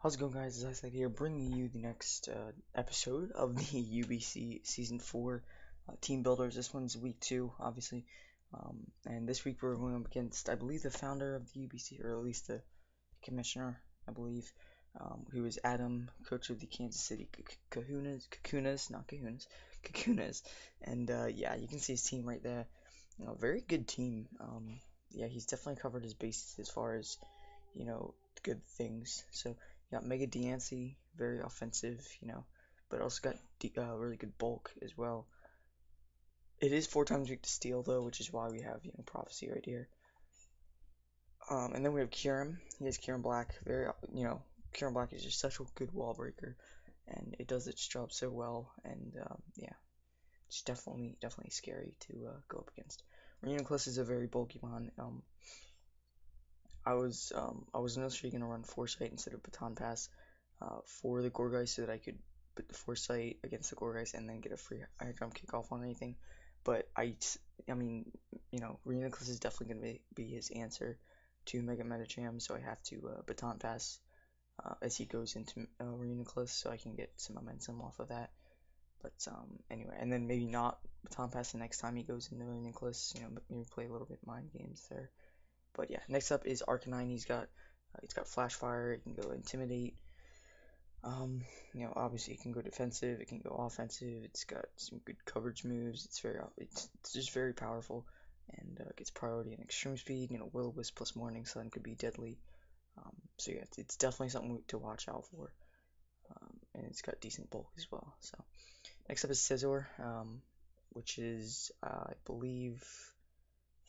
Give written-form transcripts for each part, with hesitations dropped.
How's it going, guys? It's Isaac here, bringing you the next episode of the UBC Season 4 Team Builders. This one's week 2, obviously. And this week we're going up against, I believe, the founder of the UBC, or at least the commissioner, I believe, who is Adam, coach of the Kansas City Kakunas. And yeah, you can see his team right there. Very good team. Yeah, he's definitely covered his bases as far as, good things. So, you got Mega Diancie, very offensive, but also got really good bulk as well. It is 4 times weak to steel though, which is why we have Prophecy right here. And then we have Kieran. He has Kieran Black. Kieran Black is just such a good wall breaker, and it does its job so well. And yeah, it's definitely scary to go up against. Reuniclus is a very bulky mon. I was initially gonna run Foresight instead of Baton Pass for the Gorgeist so that I could put the Foresight against the Gorgeist and then get a free high jump kickoff on anything. But I mean, Reuniclus is definitely gonna be his answer to Mega Metacham, so I have to Baton Pass as he goes into Reuniclus, so I can get some momentum off of that. But anyway, and then maybe not Baton Pass the next time he goes into Reuniclus, maybe play a little bit mind games there. But yeah, next up is Arcanine. He's got Flash Fire. It can go Intimidate. Obviously it can go defensive. It can go offensive. It's got some good coverage moves. It's just very powerful, and gets priority and extreme speed. Will-O-Wisp plus Morning Sun could be deadly. So yeah, it's definitely something to watch out for. And it's got decent bulk as well. So next up is Scizor, which is I believe.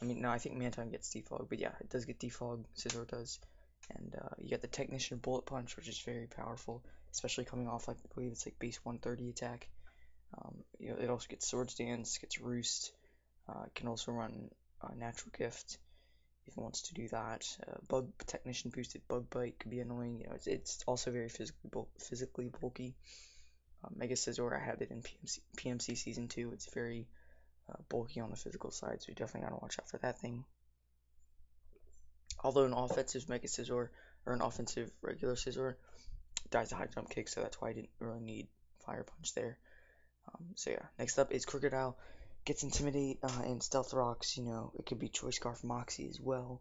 No, I think Mantine gets defog, but yeah, it does get defog, Scizor does. And you get the Technician Bullet Punch, which is very powerful, especially coming off, I believe it's like base 130 attack. It also gets Swords Dance, gets Roost, it can also run Natural Gift if it wants to do that. Bug Technician boosted Bug Bite could be annoying. It's also very physically bulky. Mega Scizor, I had it in PMC Season 2. It's very bulky on the physical side, so you definitely gotta watch out for that thing. Although an offensive Mega Scizor or an offensive regular Scizor dies a high jump kick, so that's why I didn't really need Fire Punch there. So yeah, next up is Crocodile. Gets Intimidate and Stealth Rocks. It could be Choice Scarf Moxie as well.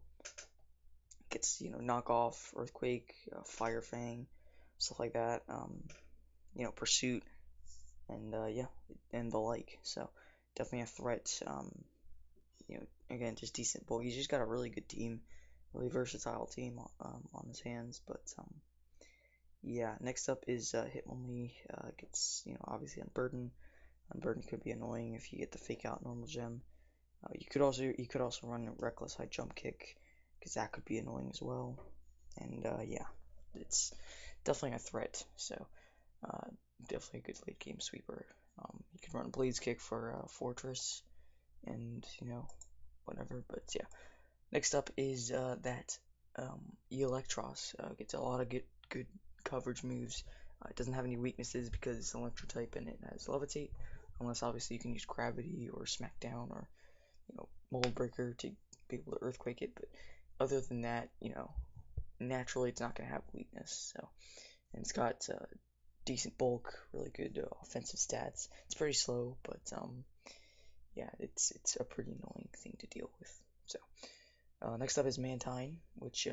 Gets Knock Off, Earthquake, Fire Fang, stuff like that. Pursuit, and yeah, and the like. So definitely a threat. Again, just decent bulk. He's just got a really good team, really versatile team on his hands. But yeah, next up is Hitmonlee. Gets obviously Unburden. Unburden could be annoying if you get the fake out normal gem. You could also run a Reckless High Jump Kick, because that could be annoying as well. And yeah, it's definitely a threat. So definitely a good late game sweeper. You could run Blaze Kick for Fortress, and whatever. But yeah, next up is that Electros. Gets a lot of good coverage moves. It doesn't have any weaknesses because it's an electro type and it has Levitate, unless obviously you can use Gravity or Smackdown or Mold Breaker to be able to Earthquake it. But other than that, naturally it's not going to have weakness. So, and it's got decent bulk, really good offensive stats. It's pretty slow, but yeah, it's a pretty annoying thing to deal with. So next up is Mantine, which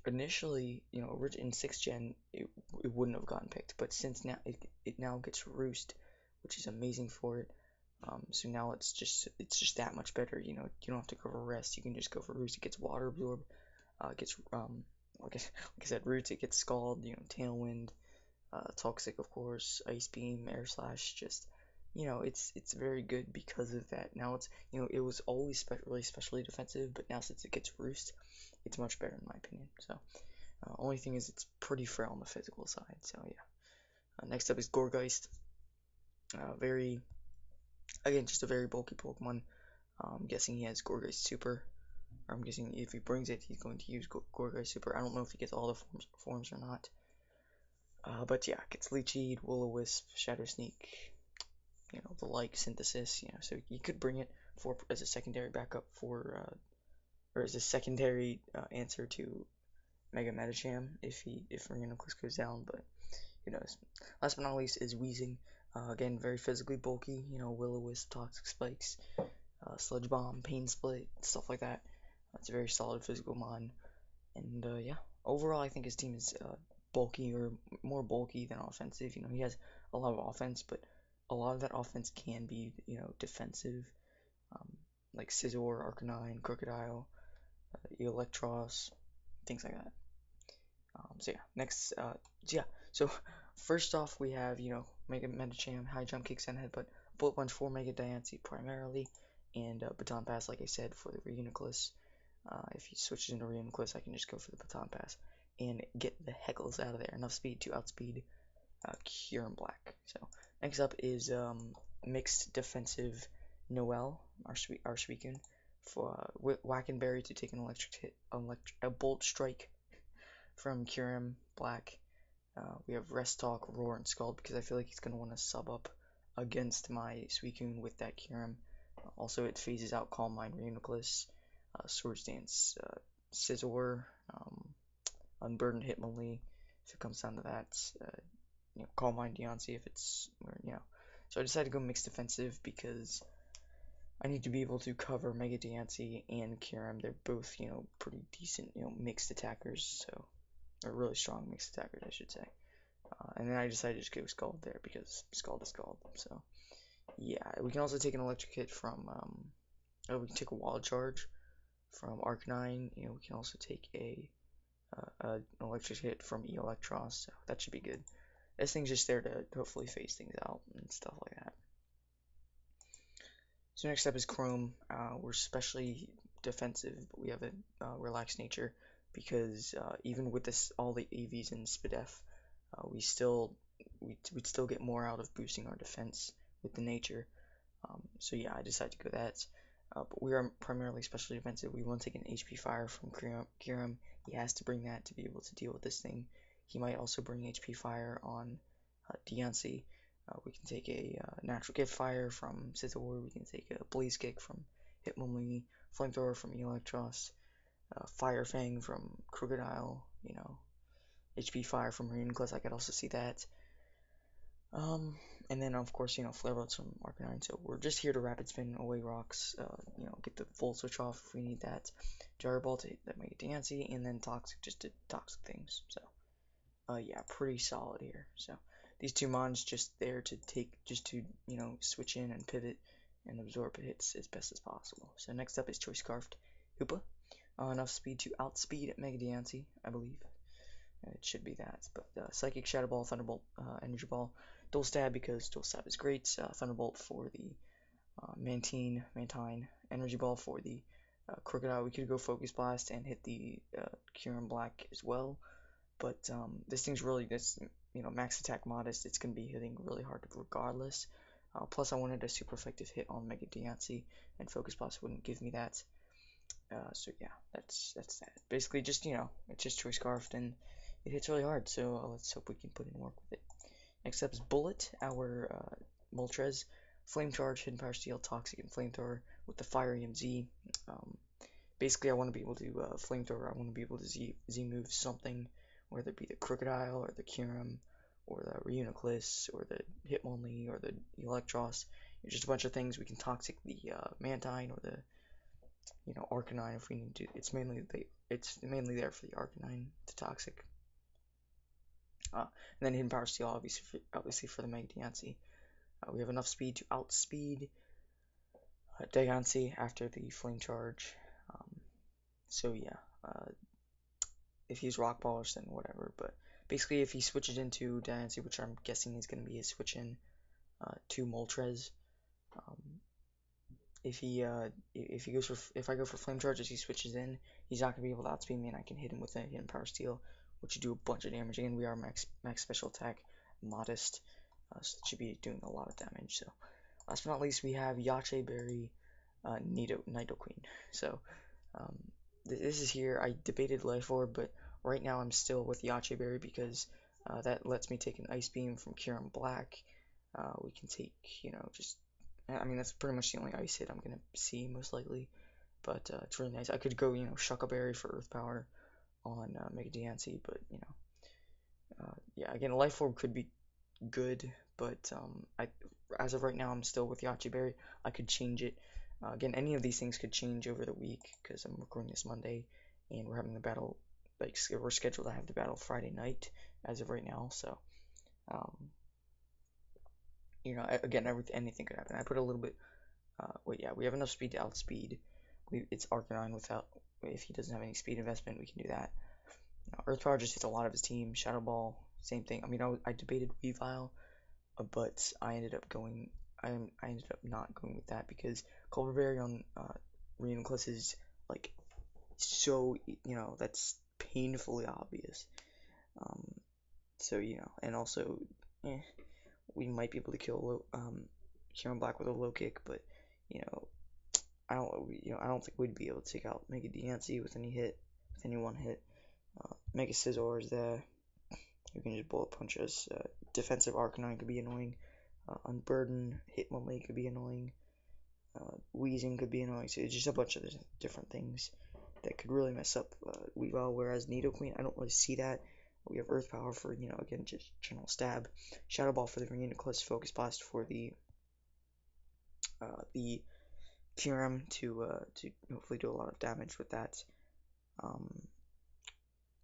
initially, in 6th gen, it wouldn't have gotten picked, but since now it now gets Roost, which is amazing for it. So now it's just that much better. You don't have to go for Rest. You can just go for Roost. It gets Water Absorb. Gets like I said, Roots. It gets Scald. Tailwind. Toxic, of course. Ice Beam. Air Slash. Just it's very good because of that. Now it's it was always really specially defensive, but now since it gets Roost, it's much better in my opinion. So only thing is it's pretty frail on the physical side. So yeah. Next up is Gorgeist. Again, just a very bulky Pokemon. I'm guessing he has Gorgeist Super. Or I'm guessing if he brings it, he's going to use Gorgeist Super. I don't know if he gets all the forms or not. But yeah, gets Leecheed, Will-O-Wisp, Shadow Sneak, the like Synthesis. So you could bring it as a secondary backup for, or as a secondary answer to Mega Metacham if Reuniclus goes down, but who knows. Last but not least is Weezing. Again, very physically bulky. Will-O-Wisp, Toxic Spikes, Sludge Bomb, Pain Split, stuff like that. It's a very solid physical mon. And yeah, overall, I think his team is bulky, or more bulky than offensive. He has a lot of offense, but a lot of that offense can be, defensive, um, like Scizor, Arcanine, Crocodile, Electros, things like that. So yeah, next, so first off we have, Mega Metacham, High Jump, Kicks, and Headbutt, Bullet Punch for Mega Diancie primarily, and Baton Pass, like I said, for the Reuniclus. If he switches into Reuniclus, I can just go for the Baton Pass and get the heckles out of there. Enough speed to outspeed Kyurem Black. So next up is Mixed Defensive Noel, our Suicune, for Wackenberry to take an electric hit, a Bolt Strike from Kyurem Black. We have Rest Talk, Roar, and Scald because I feel like he's going to want to sub up against my Suicune with that Kyurem. Also, it phases out Calm Mind, Reuniclus, Swords Dance, Scizor, Unburdened Hitmonlee if it comes down to that. Calm Mind Deontay if it's, So I decided to go mixed defensive because I need to be able to cover Mega Deontay and Kyurem. They're both, pretty decent, mixed attackers, or really strong mixed attackers, I should say. And then I decided to just go Scald there because Scald is Scald. So yeah, we can also take an electric hit from, we can take a Wild Charge from Arcanine. We can also take an electric hit from Electros, so that should be good. This thing's just there to hopefully phase things out and stuff like that. So next up is Chrome. We're especially defensive, but we have a relaxed nature because even with all the AVs and Spadef, we'd still get more out of boosting our defense with the nature. So yeah, I decided to go that. But we are primarily specially defensive. We won't take an HP Fire from Kyurem. He has to bring that to be able to deal with this thing. He might also bring HP Fire on Deontay. We can take a Natural Gift Fire from Scizor. We can take a Blaze Kick from Hitmonlee, Flamethrower from Electros, Fire Fang from Crocodile, HP Fire from Reuniclus. I could also see that. And then of course, Flare Blitz from Arcanine. So we're just here to Rapid Spin away rocks, get the full switch off if we need that. Gyro Ball to make it Deontay, and then Toxic just to toxic things. So yeah, pretty solid here. So these two mons just there to switch in and pivot and absorb hits as best as possible. So next up is Choice Scarfed Hoopa. Enough speed to outspeed Mega Deontay, I believe. It should be that. But Psychic, Shadow Ball, Thunderbolt, Energy Ball, Dual Stab because Dual Stab is great. Thunderbolt for the Mantine, Energy Ball for the Crocodile. We could go Focus Blast and hit the Kyurem Black as well. But this thing's really max attack modest. It's going to be hitting really hard regardless. Plus, I wanted a super effective hit on Mega Deontay, and Focus Blast wouldn't give me that. So yeah, that's that. Basically, just it's just Choice Scarfed and it hits really hard. So let's hope we can put in work with it. Next up is Bullet, our Moltres, Flame Charge, Hidden Power Steel, Toxic, and Flamethrower with the Fire EMZ. Basically, I want to be able to Flamethrower. I want to be able to Z move something, whether it be the Crocodile or the Kyurem or the Reuniclus or the Hitmonlee or the Electros. Just a bunch of things. We can Toxic the Mantine or the Arcanine if we need to. It's mainly there for the Arcanine to Toxic. And then Hidden Power Steel, obviously for the Mega Deontay. We have enough speed to outspeed Deontay after the Flame Charge. So yeah, if he's Rock Polish, then whatever. But basically, if he switches into Deontay, which I'm guessing is going to be his switch in to Moltres, if I go for Flame Charge as he switches in, he's not going to be able to outspeed me, and I can hit him with a Hidden Power Steel, which would do a bunch of damage. Again, we are max special attack modest, so it should be doing a lot of damage. So last but not least, we have Yache Berry, Nidoqueen. So this is here. I debated Life Orb, but right now I'm still with Yache Berry because that lets me take an Ice Beam from Kyurem Black. We can take, that's pretty much the only ice hit I'm gonna see most likely, but it's really nice. I could go, Shuckle Berry for Earth Power on Mega DNC, but yeah, again, Life Orb could be good, but as of right now, I'm still with Yachi Berry. I could change it. Again, any of these things could change over the week because I'm recording this Monday, and we're having the battle. Like we're scheduled to have the battle Friday night as of right now. So, um, again, anything could happen. I put a little bit. Wait, yeah, we have enough speed to outspeed. It's Arcanine without. If he doesn't have any speed investment, we can do that. Earth Power just hits a lot of his team. Shadow Ball, same thing. I mean, I debated Weavile, but I ended up not going with that because Culver Berry on Reuniclus is like so that's painfully obvious. So and also we might be able to kill Kieran Black with a low kick, but you know I don't think we'd be able to take out Mega DNC with any one hit. Mega Scizor is there. You can just bullet punch us. Defensive Arcanine could be annoying. Unburden, Hitmonlee could be annoying. Wheezing could be annoying. So it's just a bunch of different things that could really mess up Weavile. Whereas Nidoqueen, I don't really see that. We have Earth Power for again just general stab. Shadow Ball for the Reuniclus. Focus Blast for the Kyurem to hopefully do a lot of damage with that.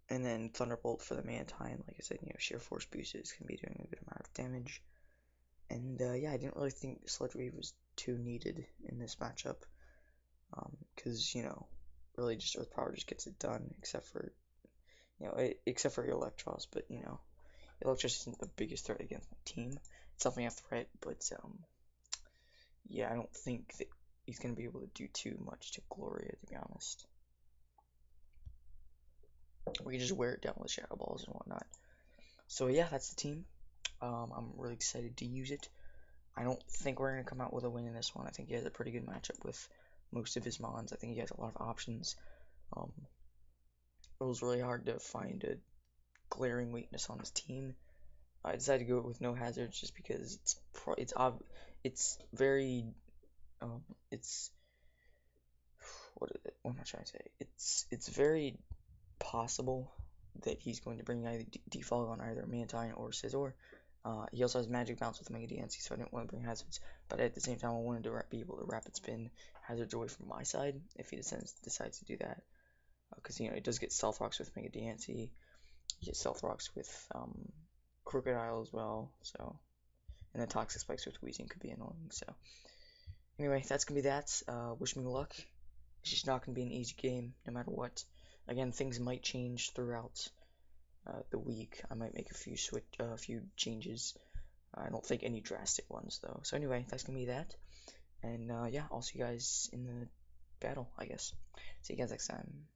And then Thunderbolt for the Mantine. Like I said, sheer force boosters can be doing a good amount of damage. And yeah, I didn't really think Sludge Wave was too needed in this matchup. Because, really just Earth Power just gets it done, except for Electros. But, Electros isn't the biggest threat against my team. It's definitely a threat, but yeah, I don't think that he's going to be able to do too much to Gloria, to be honest. We can just wear it down with Shadow Balls and whatnot. So yeah, that's the team. I'm really excited to use it. I don't think we're going to come out with a win in this one. I think he has a pretty good matchup with most of his mons. I think he has a lot of options. It was really hard to find a glaring weakness on his team. I decided to go with no hazards just because it's very what am I trying to say? It's very possible that he's going to bring either default on either Mantine or Scizor. He also has Magic Bounce with Mega DNC, so I didn't want to bring hazards. But at the same time, I wanted to be able to rapid spin hazards away from my side if he decides to do that. Because he does get Stealth Rocks with Mega DNC. He gets Stealth Rocks with Crocodile as well. So, and then Toxic Spikes with Weezing could be annoying. So, anyway, that's gonna be that. Wish me luck. It's just not gonna be an easy game, no matter what. Again, things might change throughout the week. I might make a few changes. I don't think any drastic ones though. So anyway, that's gonna be that. And yeah, I'll see you guys in the battle, I guess. See you guys next time.